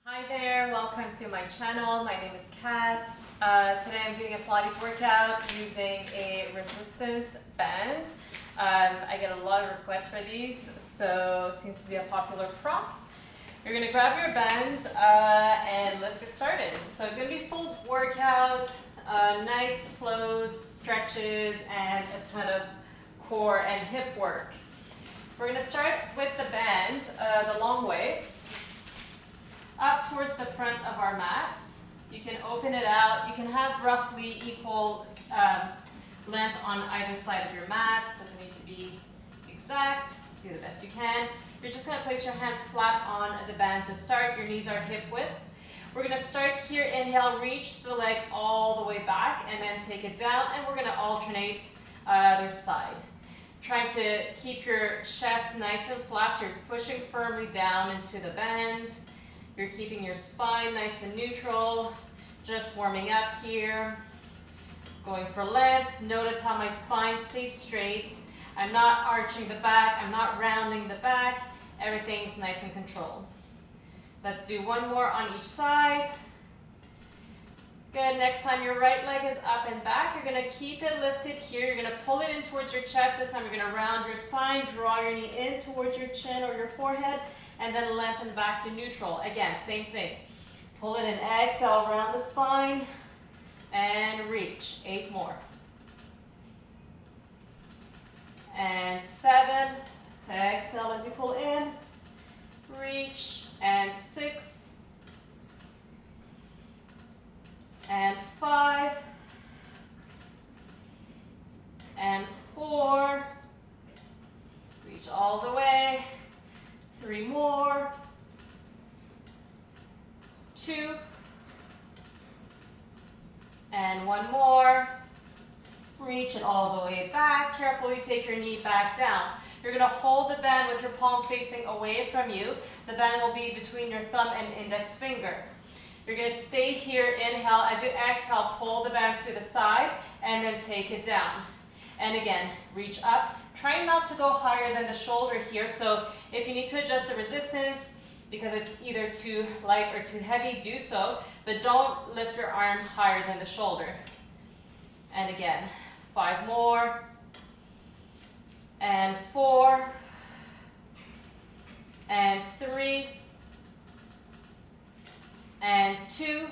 Hi there, welcome to my channel. My name is Kat. Today I'm doing a Pilates workout using a resistance band. I get a lot of requests for these, so it seems to be a popular prop. You're going to grab your band and let's get started. So it's going to be full workout, nice flows, stretches, and a ton of core and hip work. We're going to start with the band the long way, up towards the front of our mats. You can open it out. You can have roughly equal length on either side of your mat. Doesn't need to be exact. Do the best you can. You're just going to place your hands flat on the band to start. Your knees are hip width. We're going to start here. Inhale, reach the leg all the way back, and then take it down, and we're going to alternate other side. Trying to keep your chest nice and flat, so you're pushing firmly down into the bend. You're keeping your spine nice and neutral, just warming up here. Going for length. Notice how my spine stays straight. I'm not arching the back, I'm not rounding the back. Everything's nice and controlled. Let's do one more on each side. Good, next time your right leg is up and back, you're gonna keep it lifted here. You're gonna pull it in towards your chest. This time you're gonna round your spine, draw your knee in towards your chin or your forehead, and then lengthen back to neutral. Again, same thing. Pull it in, exhale, around the spine, and reach. 8 more. And 7. Exhale as you pull in, reach, and 6. And 5. And 4. Reach all the way. 3 more. 2. And 1 more. Reach it all the way back. Carefully take your knee back down. You're going to hold the band with your palm facing away from you. The band will be between your thumb and index finger. You're going to stay here. Inhale. As you exhale, pull the band to the side and then take it down. And again, reach up. Try not to go higher than the shoulder here. So if you need to adjust the resistance because it's either too light or too heavy, do so. But don't lift your arm higher than the shoulder. And again, 5 more. And 4. And 3. And 2.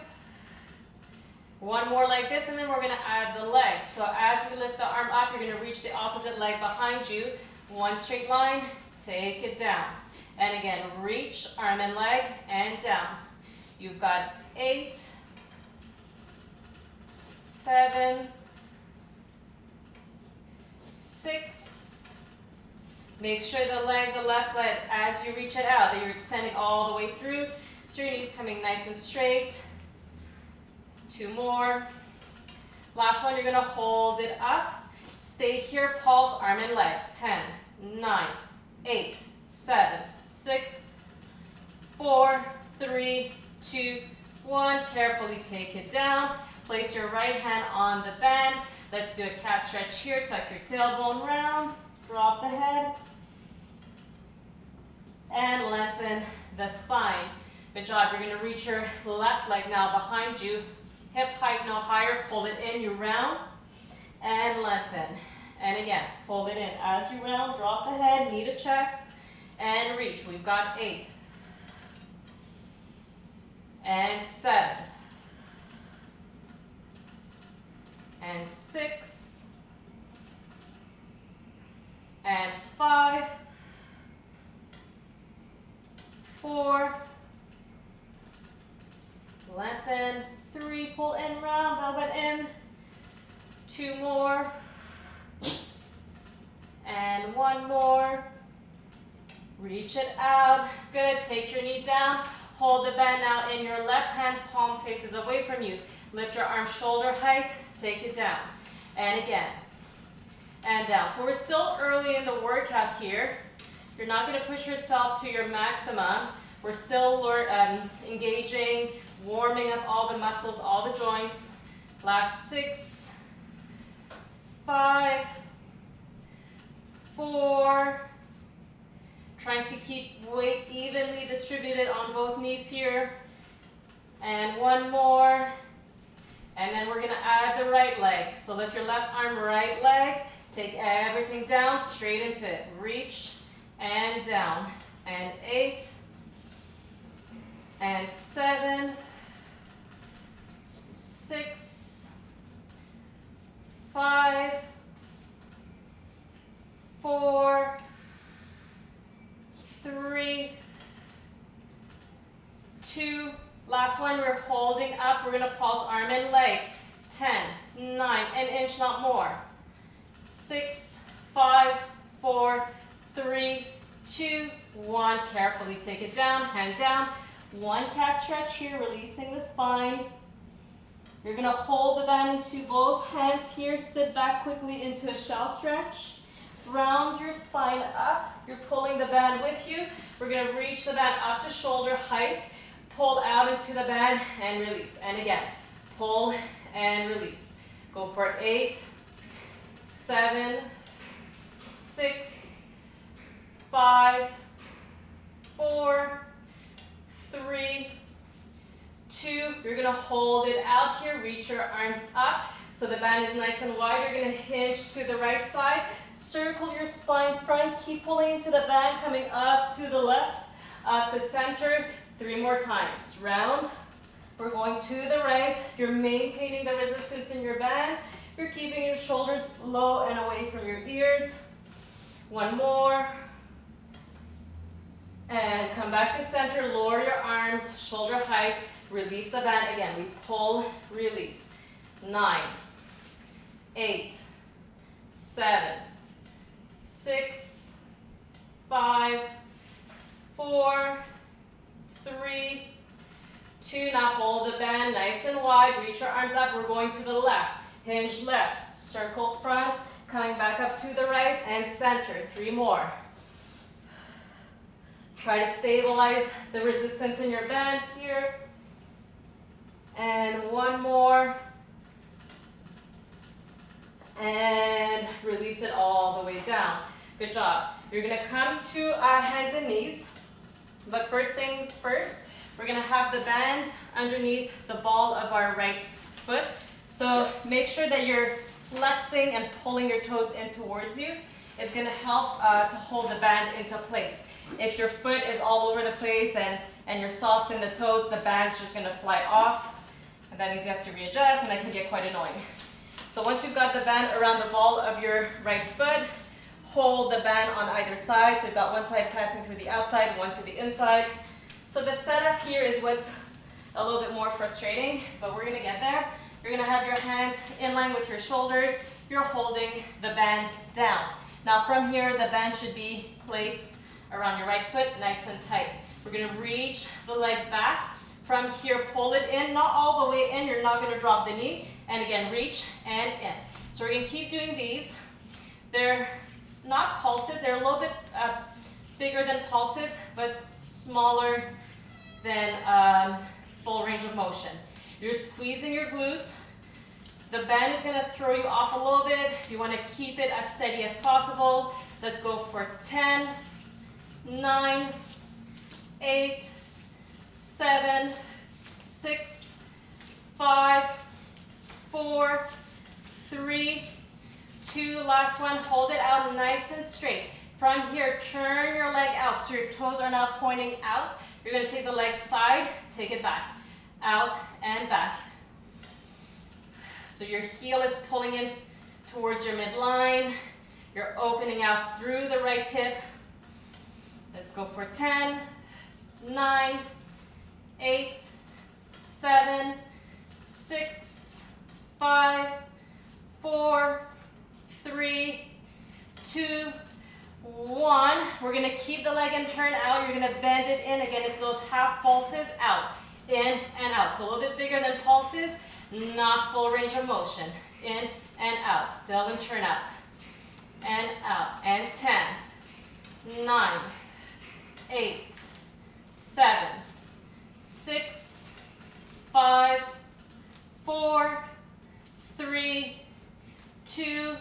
1 more like this, and then we're going to add the legs. So as we lift the arm up, you're going to reach the opposite leg behind you. 1 straight line, take it down. And again, reach, arm and leg, and down. You've got 8, 7, 6. Make sure the left leg, as you reach it out, that you're extending all the way through. So your knees coming nice and straight. 2 more. Last one, you're going to hold it up. Stay here, pulse, arm and leg. 10, 9, 8, 7, 6, 4, 3, 2, 1. Carefully take it down. Place your right hand on the band. Let's do a cat stretch here. Tuck your tailbone round. Drop the head. And lengthen the spine. Good job. You're going to reach your left leg now behind you. Hip height no higher. Pull it in. You round and lengthen. And again, pull it in. As you round, drop the head, knee to chest, and reach. We've got 8. And 7. And 6. And 5. 4. Lengthen. 3, pull in, round, velvet in. 2 more. And 1 more. Reach it out. Good. Take your knee down. Hold the band now in your left hand. Palm faces away from you. Lift your arm shoulder height. Take it down. And again. And down. So we're still early in the workout here. You're not going to push yourself to your maximum. We're still engaging, warming up all the muscles, all the joints. Last 6, 5, 4. Trying to keep weight evenly distributed on both knees here. And one more. And then we're gonna add the right leg. So lift your left arm, right leg. Take everything down, straight into it. Reach and down. And 8. And 7. 6. 5. 4. 3. 2. Last one, we're holding up. We're going to pulse arm and leg. 10, 9, an inch, not more. 6, 5, 4, 3, 2, 1. Carefully take it down, hand down. One cat stretch here, releasing the spine. You're going to hold the band into both hands here. Sit back quickly into a shell stretch. Round your spine up. You're pulling the band with you. We're going to reach the band up to shoulder height. Pull out into the band and release. And again, pull and release. Go for 8, 7, 6, 5, 4, 3, 2. You're going to hold it out here. Reach your arms up so the band is nice and wide. You're going to hinge to the right side. Circle your spine front. Keep pulling into the band, coming up to the left, up to center. 3 more times. Round. We're going to the right. You're maintaining the resistance in your band. You're keeping your shoulders low and away from your ears. One more. And come back to center. Lower your arms, shoulder height. Release the band. Again, we pull, release. 9, 8, 7, 6, 5, 4, 3, 2. Now hold the band nice and wide. Reach your arms up. We're going to the left. Hinge left. Circle front. Coming back up to the right and center. 3 more. Try to stabilize the resistance in your band here. And 1 more. And release it all the way down. Good job. You're going to come to hands and knees. But first things first, we're going to have the band underneath the ball of our right foot. So make sure that you're flexing and pulling your toes in towards you. It's going to help to hold the band into place. If your foot is all over the place and you're soft in the toes, the band's just going to fly off. And that means you have to readjust, and that can get quite annoying. So once you've got the band around the ball of your right foot, hold the band on either side. So you've got one side passing through the outside, one to the inside. So the setup here is what's a little bit more frustrating, but we're going to get there. You're going to have your hands in line with your shoulders. You're holding the band down. Now from here, the band should be placed around your right foot, nice and tight. We're going to reach the leg back. From here, pull it in, not all the way in. You're not going to drop the knee. And again, reach and in. So we're going to keep doing these. They're not pulses. They're a little bit bigger than pulses, but smaller than full range of motion. You're squeezing your glutes. The band is going to throw you off a little bit. You want to keep it as steady as possible. Let's go for 10, 9, 8, 7, 6, 5, 4, 3, 2. Last one. Hold it out nice and straight. From here, turn your leg out so your toes are now pointing out. You're going to take the leg side, take it back, out and back. So your heel is pulling in towards your midline. You're opening out through the right hip. Let's go for 10, 9, 8, 7, 6, 5, 4, 3, 2, 1. We're going to keep the leg and turn out. You're going to bend it in. Again, it's those half pulses out, in and out. So a little bit bigger than pulses, not full range of motion. In and out. Still and turn out. And out. And 10, 9, 8, 7, 6, 5, 4, 3, 2,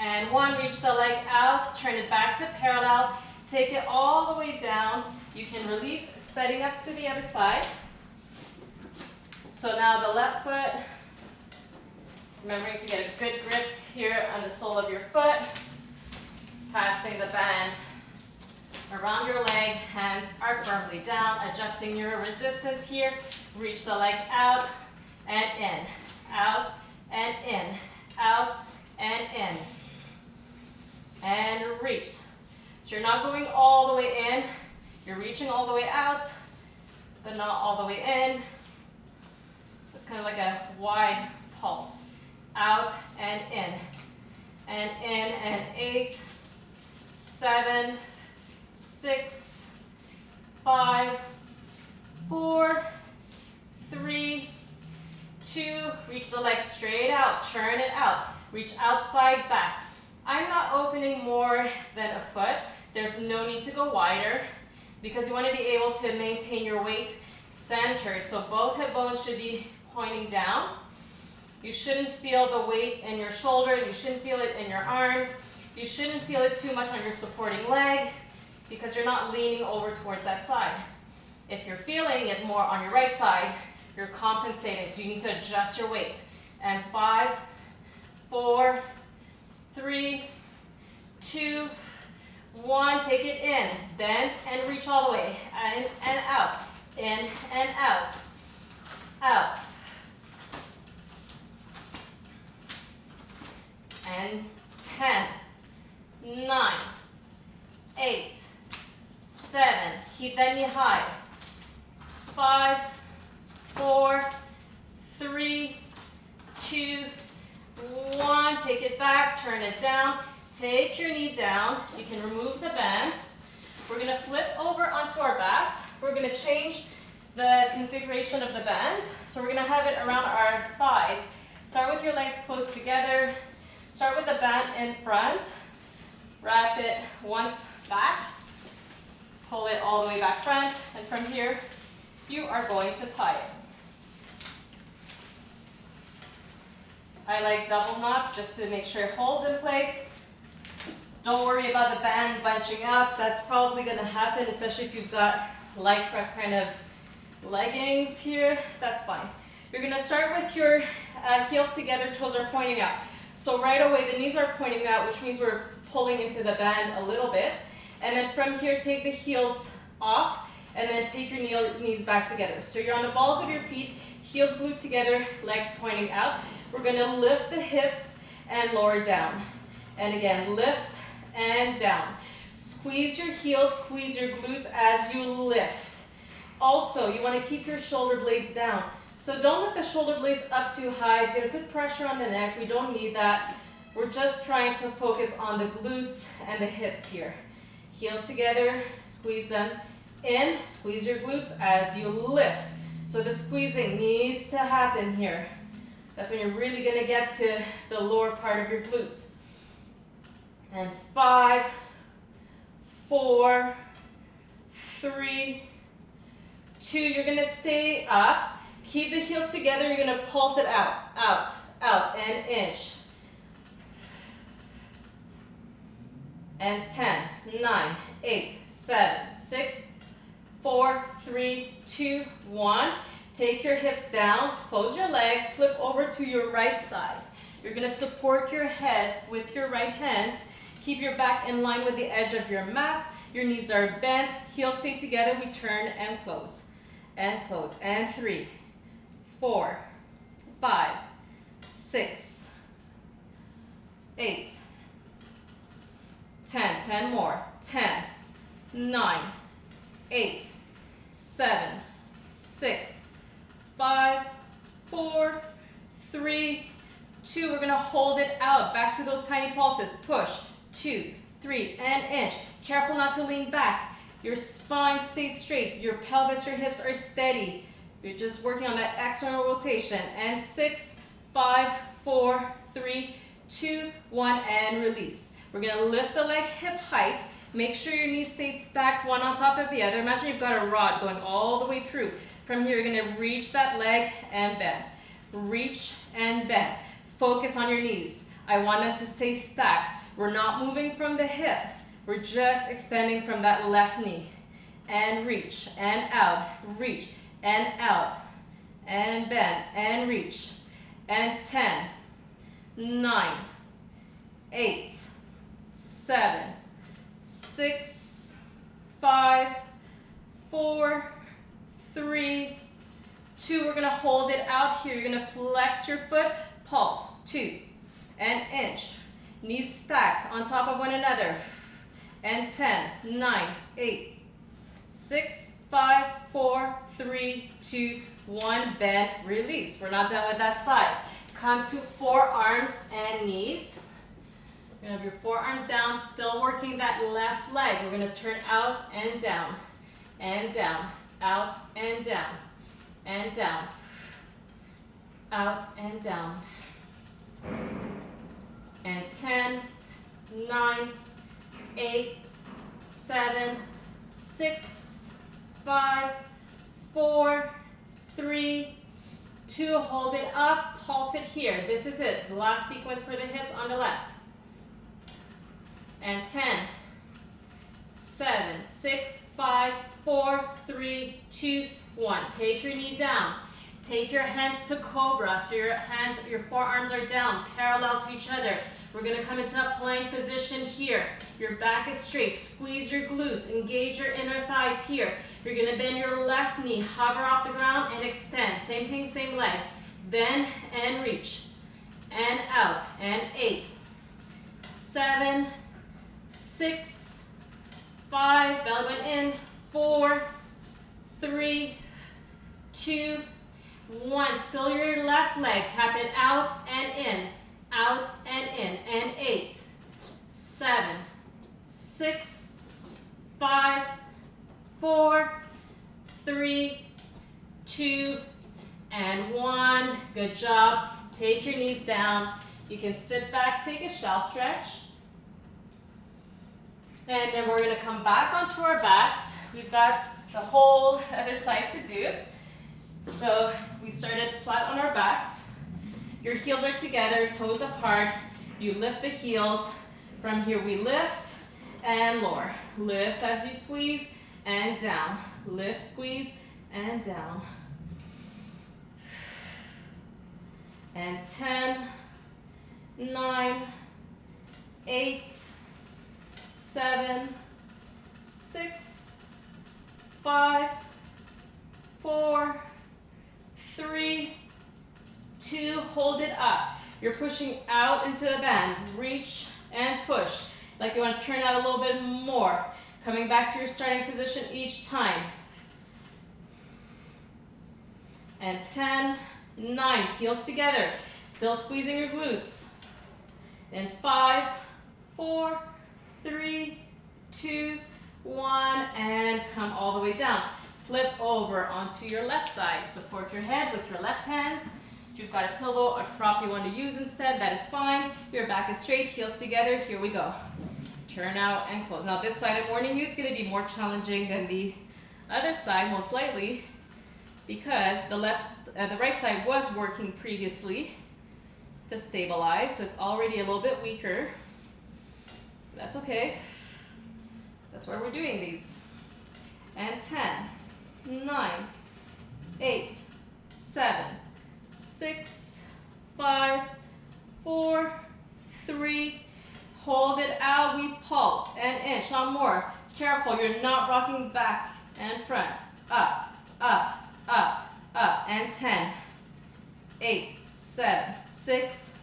and 1. Reach the leg out, turn it back to parallel, take it all the way down. You can release, setting up to the other side. So now the left foot, remembering to get a good grip here on the sole of your foot, passing the band around your leg, hands are firmly down, adjusting your resistance here. Reach the leg out and in, out and in, out and in, and reach. So you're not going all the way in, you're reaching all the way out, but not all the way in. It's kind of like a wide pulse. Out and in, and 8, 7, 6, 5, 4, 3, 2, reach the leg straight out, turn it out, reach outside back. I'm not opening more than a foot. There's no need to go wider because you want to be able to maintain your weight centered. So both hip bones should be pointing down. You shouldn't feel the weight in your shoulders. You shouldn't feel it in your arms. You shouldn't feel it too much on your supporting leg because you're not leaning over towards that side. If you're feeling it more on your right side, you're compensating. So you need to adjust your weight. And 5, 4, 3, 2, 1. Take it in. Bend and reach all the way. In and out. In and out. Out. And 10, 9, 8, 7, keep that knee high. 5, 4, 3, 2, 1. Take it back, turn it down. Take your knee down. You can remove the band. We're going to flip over onto our backs. We're going to change the configuration of the band. So we're going to have it around our thighs. Start with your legs close together. Start with the band in front, wrap it once back, pull it all the way back front, and from here, you are going to tie it. I like double knots just to make sure it holds in place. Don't worry about the band bunching up. That's probably going to happen, especially if you've got lycra kind of leggings here. That's fine. You're going to start with your heels together, toes are pointing out. So right away, the knees are pointing out, which means we're pulling into the band a little bit. And then from here, take the heels off, and then take your knees back together. So you're on the balls of your feet, heels glued together, legs pointing out. We're going to lift the hips and lower down. And again, lift and down. Squeeze your heels, squeeze your glutes as you lift. Also, you want to keep your shoulder blades down. So don't lift the shoulder blades up too high. It's going to put pressure on the neck. We don't need that. We're just trying to focus on the glutes and the hips here. Heels together, squeeze them in, squeeze your glutes as you lift. So the squeezing needs to happen here. That's when you're really going to get to the lower part of your glutes. And 5, 4, 3, 2. You're going to stay up. Keep the heels together. You're going to pulse it out, out, out, and inch. And 10, 9, 8, 7, 6, 4, 3, 2, 1. Take your hips down, close your legs, flip over to your right side. You're going to support your head with your right hand. Keep your back in line with the edge of your mat. Your knees are bent, heels stay together. We turn and close, and 3, 4, 5, 6, 8, 10, 10 more, 10, 9, 8, 7, 6, 5, 4, 3, 2. We're going to hold it out. Back to those tiny pulses. Push, 2, 3, and inch. Careful not to lean back. Your spine stays straight. Your pelvis, your hips are steady. You're just working on that external rotation. And 6, 5, 4, 3, 2, 1, and release. We're going to lift the leg hip height. Make sure your knees stay stacked one on top of the other. Imagine you've got a rod going all the way through. From here, you're going to reach that leg and bend. Reach and bend. Focus on your knees. I want them to stay stacked. We're not moving from the hip. We're just extending from that left knee. And reach and out. Reach and out. and bend, and reach, and 10, 9, 8, 7, 6, 5, 4, 3, 2. We're gonna hold it out here. You're gonna flex your foot, pulse, 2, and inch. Knees stacked on top of one another. And 10, 9, 8, 6, 5, 4, 3, 2, 1. Bend, release. We're not done with that side. Come to forearms and knees. You're gonna have your forearms down, still working that left leg. We're gonna turn out and down, out and down, and down, out and down. And 10, 9, 8, 7, 6, 5, 4, 3, 2. Hold it up, pulse it here. This is it. The last sequence for the hips on the left. And 10, 7, 6, 5, 4, 3, 2, 1. Take your knee down. Take your hands to cobra. So your forearms are down, parallel to each other. We're gonna come into a plank position here. Your back is straight. Squeeze your glutes. Engage your inner thighs here. You're gonna bend your left knee, hover off the ground, and extend. Same thing, same leg. Bend and reach. And out. And 8, 7, 6, 5, belly button in, 4, 3, 2, 1. Still your left leg. Tap it out and in. Out and in. And 8, 7, 6, 5, 4, 3, 2, and 1. Good job. Take your knees down. You can sit back, take a shallow stretch. And then we're going to come back onto our backs. We've got the whole other side to do. So we started flat on our backs. Your heels are together, toes apart. You lift the heels. From here we lift and lower. Lift as you squeeze and down. Lift, squeeze, and down. And 10, 9, 8, 7, 6, 5, 4, 3, 2. Hold it up. You're pushing out into the bend. Reach and push. Like you want to turn out a little bit more. Coming back to your starting position each time. And 10, 9. Heels together. Still squeezing your glutes. And 5, 4, 3, 2, 1, and come all the way down. Flip over onto your left side. Support your head with your left hand. If you've got a pillow or prop you want to use instead, that is fine. Your back is straight, heels together. Here we go. Turn out and close. Now this side of morning you, it's going to be more challenging than the other side, most likely, because the right side was working previously to stabilize, so it's already a little bit weaker. That's okay. That's why we're doing these. And 10, 9, 8, 7, 6, 5, 4, 3. Hold it out. We pulse and inch. Not more. Careful. You're not rocking back and front. Up, up, up, up. And 10, 8, 7, 6,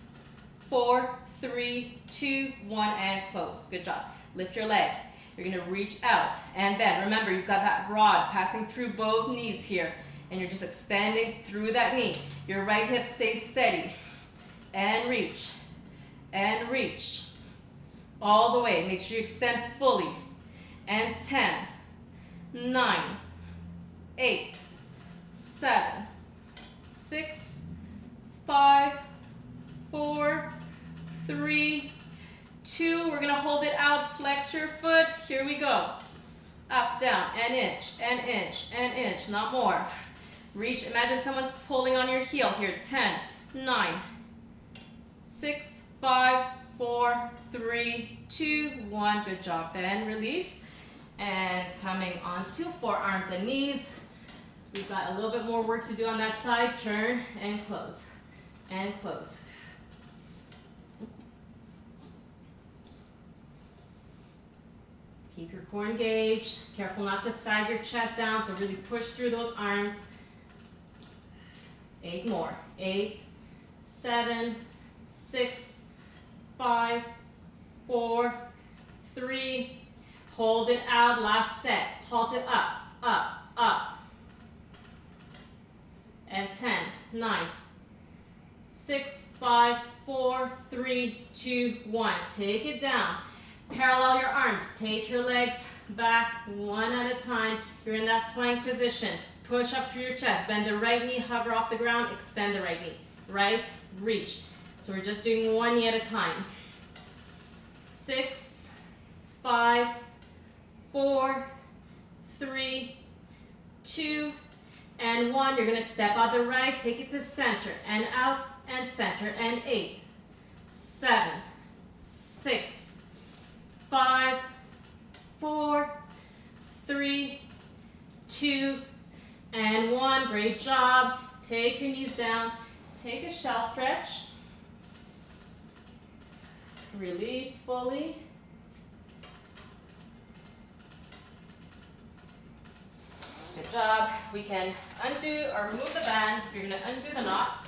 4, 3, 2, 1, and close. Good job. Lift your leg. You're going to reach out and bend. Remember, you've got that rod passing through both knees here, and you're just extending through that knee. Your right hip stays steady. And reach. And reach. All the way. Make sure you extend fully. And 10, 9, 8, 7, 6, 5, 4, 3, 2. We're going to hold it out. Flex your foot. Here we go. Up, down, and inch, and inch, and inch. Not more. Reach. Imagine someone's pulling on your heel here. 10, 9, 6, 5, 4, 3, 2, 1. Good job. Bend, release. And coming onto forearms and knees. We've got a little bit more work to do on that side. Turn and close, and close. Keep your core engaged. Careful not to sag your chest down, so really push through those arms. 8 more. 8, 7, 6, 5, 4, 3. Hold it out. Last set. Pulse it up, up, up. And 10, 9, 6, 5, 4, 3, 2, 1. Take it down. Parallel your arms. Take your legs back one at a time. You're in that plank position. Push up through your chest. Bend the right knee, hover off the ground, extend the right knee. Right, reach. So we're just doing one knee at a time. 6, 5, 4, 3, 2, and 1. You're going to step out the right, take it to center, and out, and center, and 8, 7, 6, 5, 4, 3, 2, and 1. Great job. Take your knees down. Take a shell stretch. Release fully. Good job. We can undo or remove the band. You're going to undo the knot.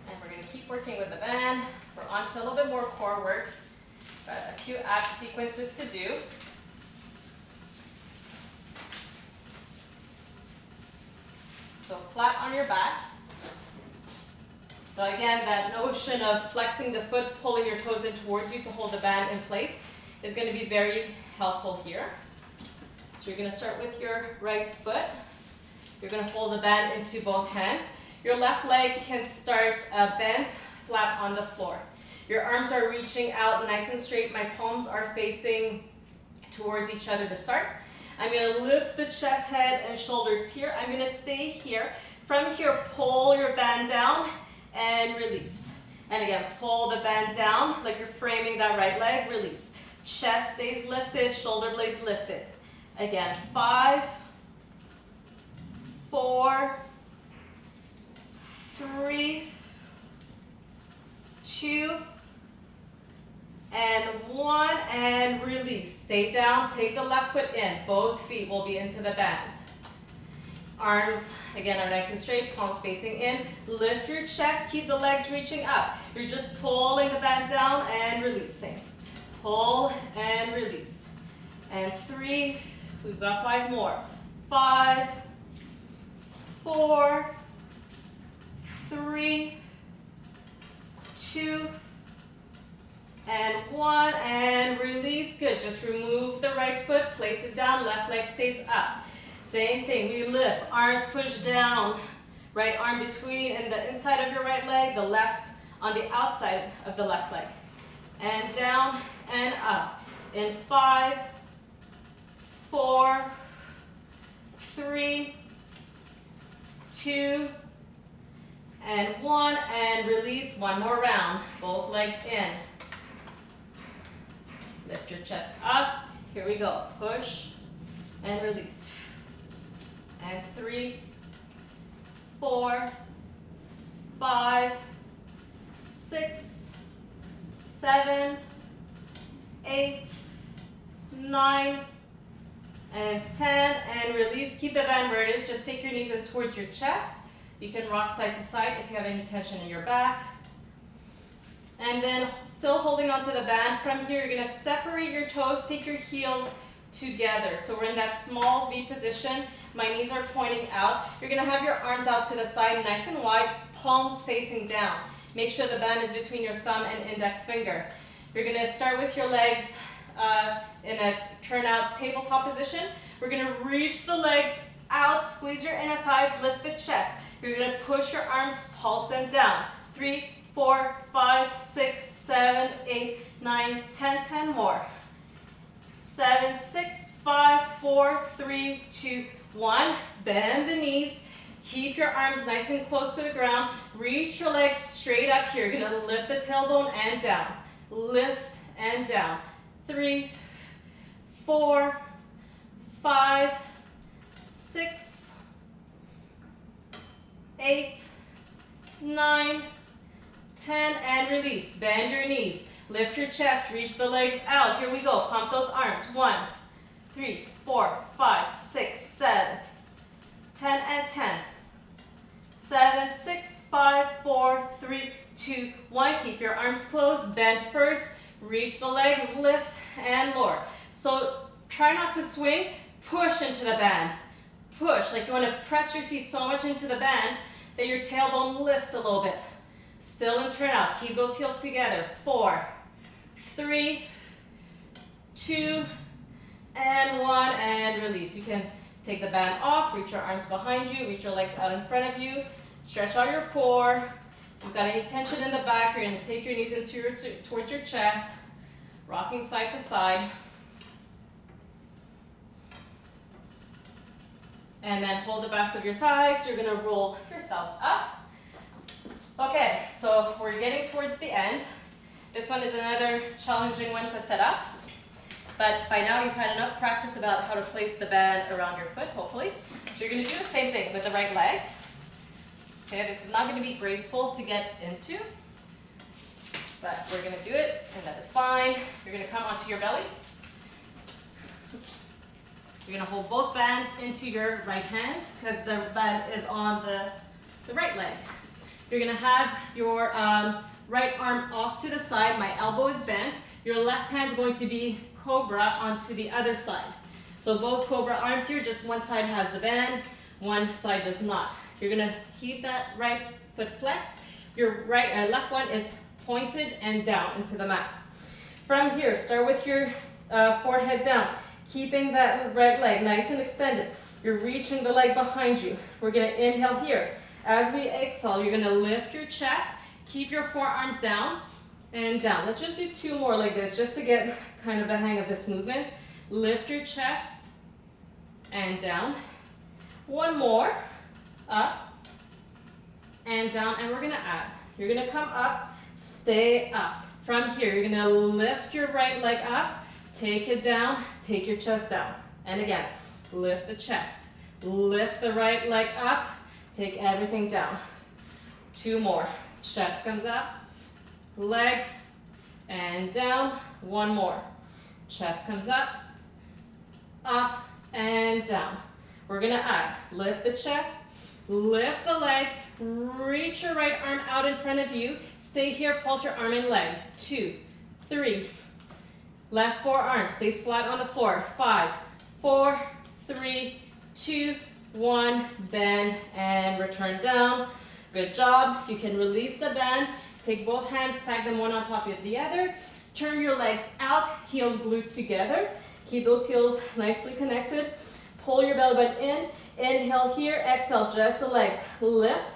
And we're going to keep working with the band. We're on to a little bit more core work. Got a few ab sequences to do. So flat on your back. So again, that notion of flexing the foot, pulling your toes in towards you to hold the band in place is going to be very helpful here. So you're going to start with your right foot. You're going to hold the band into both hands. Your left leg can start bent, flat on the floor. Your arms are reaching out nice and straight. My palms are facing towards each other to start. I'm going to lift the chest, head, and shoulders here. I'm going to stay here. From here, pull your band down and release. And again, pull the band down like you're framing that right leg, release. Chest stays lifted, shoulder blades lifted. Again, 5, 4, 3, 2, and 1, and release. Stay down, take the left foot in. Both feet will be into the band. Arms, again, are nice and straight, palms facing in. Lift your chest, keep the legs reaching up. You're just pulling the band down and releasing. Pull and release. And 3, we've got 5 more. 5, 4, 3, 2, and 1, and release. Good. Just remove the right foot, place it down, left leg stays up. Same thing, we lift, arms push down, right arm between and the inside of your right leg, the left on the outside of the left leg. And down and up. In 5, 4, 3, 2, and 1, and release. One more round. Both legs in. Lift your chest up. Here we go. Push and release. And 3, 4, 5, 6, 7, 8, 9, and 10, and release. Keep the band where it is. Just take your knees in towards your chest. You can rock side to side if you have any tension in your back. And then still holding onto the band. From here, you're going to separate your toes, take your heels together. So we're in that small V position. My knees are pointing out. You're going to have your arms out to the side, nice and wide, palms facing down. Make sure the band is between your thumb and index finger. You're going to start with your legs in a turnout tabletop position. We're going to reach the legs out, squeeze your inner thighs, lift the chest. You're going to push your arms, pulse them down. 3, 4, 5, 6, 7, 8, 9, 10, 10 more. 7, 6, 5, 4, 3, 2, 1. Bend the knees. Keep your arms nice and close to the ground. Reach your legs straight up here. You're going to lift the tailbone and down. Lift and down. 3, 4, 5, 6, 8, 9, 10, and release. Bend your knees. Lift your chest. Reach the legs out. Here we go. Pump those arms. 1, 3, 4, 5, 6, 7, 10, and 10. 7, 6, 5, 4, 3, 2, 1. Keep your arms closed. Bend first. Reach the legs. Lift and lower. So try not to swing. Push into the band. Push. Like you want to press your feet so much into the band that your tailbone lifts a little bit. Still and turn out. Keep those heels together. 4, 3, 2, and 1. And release. You can take the band off. Reach your arms behind you. Reach your legs out in front of you. Stretch out your core. If you've got any tension in the back, you're going to take your knees towards your chest. Rocking side to side. And then hold the backs of your thighs. You're going to roll yourselves up. Okay, so we're getting towards the end. This one is another challenging one to set up. But by now you've had enough practice about how to place the band around your foot, hopefully. So you're going to do the same thing with the right leg. Okay, this is not going to be graceful to get into, but we're going to do it, and that is fine. You're going to come onto your belly. You're going to hold both bands into your right hand because the band is on the right leg. You're going to have your right arm off to the side. My elbow is bent. Your left hand is going to be cobra onto the other side. So both cobra arms here, just one side has the band, one side does not. You're going to keep that right foot flexed. Your left one is pointed and down into the mat. From here, start with your forehead down, keeping that right leg nice and extended. You're reaching the leg behind you. We're going to inhale here. As we exhale, you're going to lift your chest, keep your forearms down and down. Let's just do 2 more like this just to get kind of the hang of this movement. Lift your chest and down. 1 more. Up and down, and we're going to add. You're going to come up, stay up. From here, you're going to lift your right leg up, take it down, take your chest down. And again, lift the chest. Lift the right leg up, take everything down. 2 more. Chest comes up, leg, and down. 1 more. Chest comes up, and down. We're going to add. Lift the chest. Lift the leg, reach your right arm out in front of you. Stay here, pulse your arm and leg. 2, 3. Left forearm stays flat on the floor. 5, 4, 3, 2, 1. Bend and return down. Good job. You can release the band. Take both hands, tag them one on top of the other. Turn your legs out, heels glued together. Keep those heels nicely connected. Pull your belly button in. Inhale here, exhale, just the legs. Lift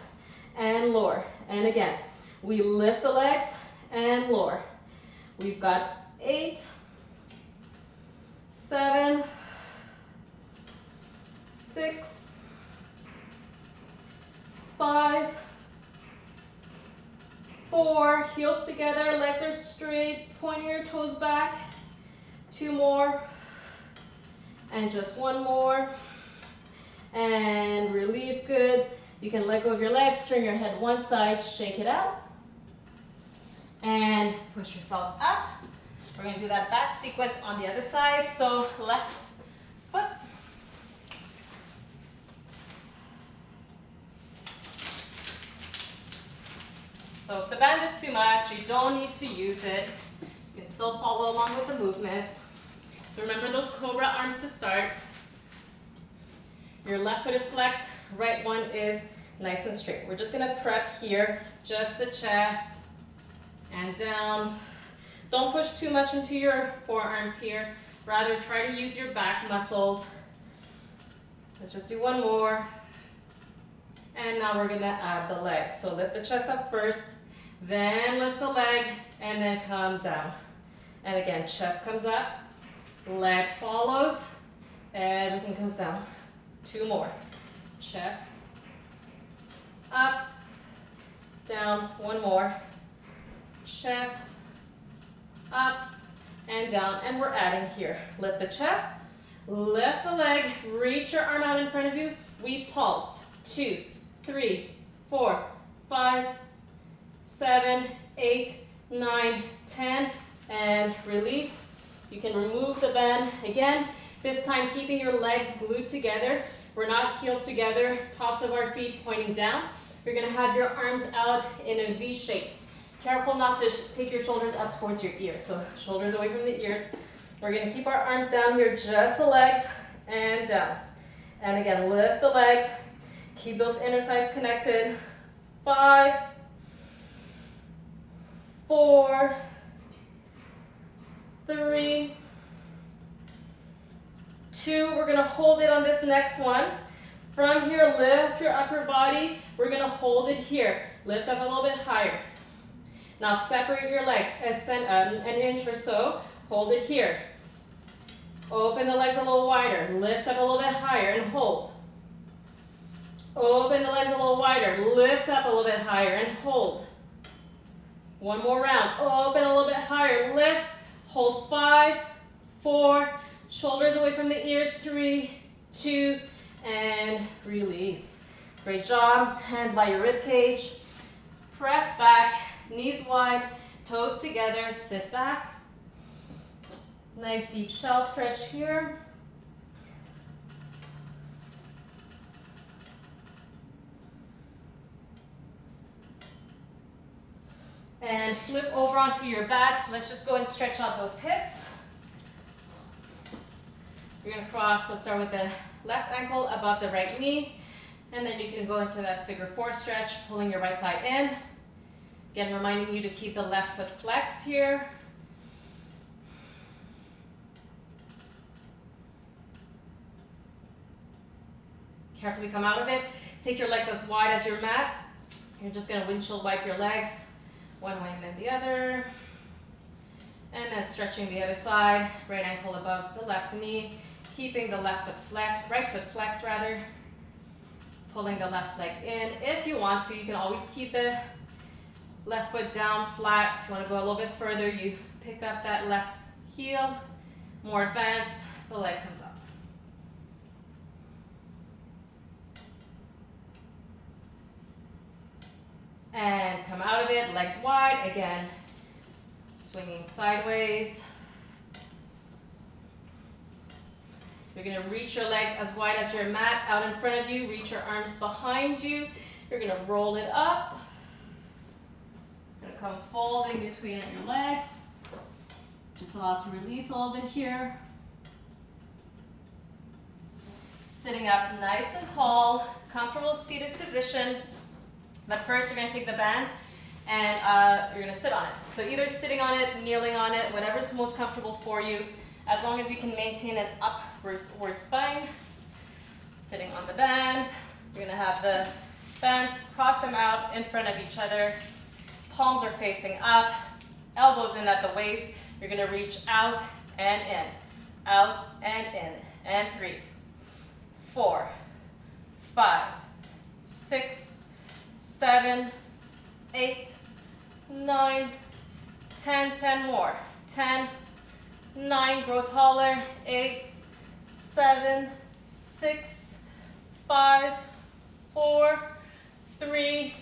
and lower. And again, we lift the legs and lower. We've got 8, 7, 6, 5, 4. Heels together, legs are straight, pointing your toes back. 2 more. And just 1 more. And release, good. You can let go of your legs, turn your head one side, shake it out. And push yourselves up. We're going to do that back sequence on the other side. So left foot. So if the band is too much, you don't need to use it. You can still follow along with the movements. So remember those cobra arms to start. Your left foot is flexed, right one is nice and straight. We're just gonna prep here, just the chest and down. Don't push too much into your forearms here. Rather try to use your back muscles. Let's just do 1 more. And now we're gonna add the leg. So lift the chest up first, then lift the leg, and then come down. And again, chest comes up, leg follows, everything comes down. 2 more. Chest, up, down. 1 more. Chest, up, and down. And we're adding here. Lift the chest, Lift the leg, reach your arm out in front of you. We pulse. 2, 3, 4, 5, 7, 8, 9, 10, and release. You can remove the band again, this time keeping your legs glued together. We're not heels together, tops of our feet pointing down. You're gonna have your arms out in a V shape. Careful not to take your shoulders up towards your ears. So shoulders away from the ears. We're gonna keep our arms down here, just the legs, and down. And again, lift the legs. Keep those inner thighs connected. 5, 4, 3, 2. We're gonna hold it on this next one. From here, lift your upper body. We're gonna hold it here. Lift up a little bit higher. Now separate your legs, ascend an inch or so. Hold it here. Open the legs a little wider. Lift up a little bit higher and hold. Open the legs a little wider. Lift up a little bit higher and hold. One more round. Open a little bit higher. Lift. Hold. 5, 4. Shoulders away from the ears. 3, 2, and release. Great job. Hands by your rib cage. Press back. Knees wide. Toes together. Sit back. Nice deep shell stretch here. And flip over onto your backs. Let's just go and stretch out those hips. You're gonna cross, let's start with the left ankle above the right knee. And then you can go into that figure 4 stretch, pulling your right thigh in. Again, reminding you to keep the left foot flexed here. Carefully come out of it. Take your legs as wide as your mat. You're just gonna windshield wipe your legs one way and then the other. And then stretching the other side, right ankle above the left knee, keeping the left foot flex, right foot flex rather, pulling the left leg in. If you want to, you can always keep the left foot down flat. If you want to go a little bit further, you pick up that left heel, more advanced, the leg comes up. And come out of it, legs wide, again, swinging sideways. You're gonna reach your legs as wide as your mat out in front of you, reach your arms behind you. You're gonna roll it up. You're gonna come folding between your legs. Just allow it to release a little bit here. Sitting up nice and tall, comfortable seated position. But first, you're going to take the band and you're going to sit on it. So either sitting on it, kneeling on it, whatever's most comfortable for you, as long as you can maintain an upward spine. Sitting on the band, you're going to have the bands, cross them out in front of each other. Palms are facing up, elbows in at the waist. You're going to reach out and in, out and in. And 3, 4, 5, 6, 7, 8, 9, 10, 10 more. 10, 9, grow taller. 8, 7, 6, 5, 4, 3,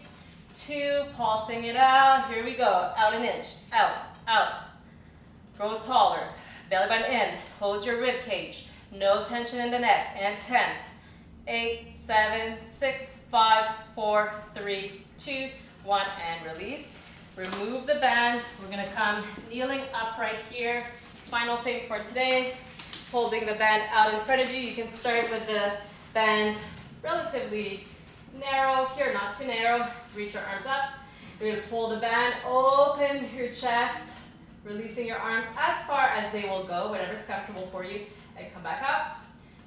2, pulsing it out. Here we go. Out an inch. Out, out. Grow taller. Belly button in. Close your rib cage. No tension in the neck. And 10, 8, 7, 6, 5, 4, 3, 2, 1, and release. Remove the band. We're going to come kneeling up right here. Final thing for today, holding the band out in front of you. You can start with the band relatively narrow here, not too narrow. Reach your arms up. You're going to pull the band, open your chest, releasing your arms as far as they will go, whatever's comfortable for you, and come back up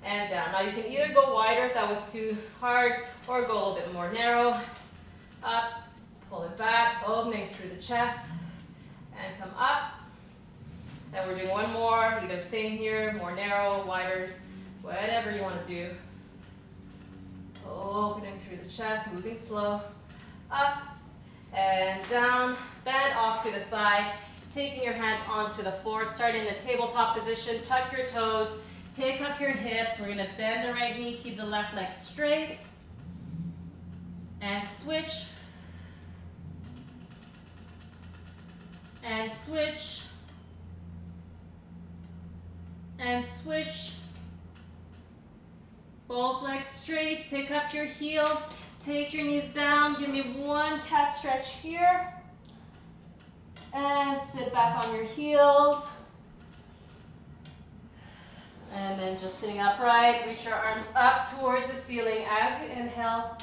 and down. Now you can either go wider if that was too hard, or go a little bit more narrow. Up, pull it back, opening through the chest, and come up. And we're doing one more, either staying here, more narrow, wider, whatever you want to do. Opening through the chest, moving slow. Up and down, bend off to the side, taking your hands onto the floor, starting in a tabletop position, tuck your toes, Pick up your hips. We're going to bend the right knee, keep the left leg straight. And switch. And switch. And switch. Both legs straight. Pick up your heels. Take your knees down. Give me one cat stretch here. And sit back on your heels. And then just sitting upright. Reach your arms up towards the ceiling as you inhale.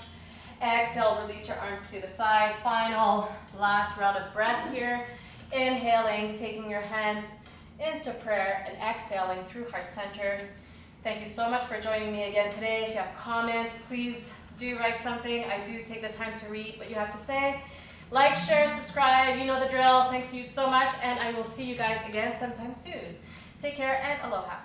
Exhale, release your arms to the side. Final, last round of breath here. Inhaling, taking your hands into prayer and exhaling through heart center. Thank you so much for joining me again today. If you have comments, please do write something. I do take the time to read what you have to say. Like, share, subscribe, you know the drill. Thanks to you so much, and I will see you guys again sometime soon. Take care and aloha.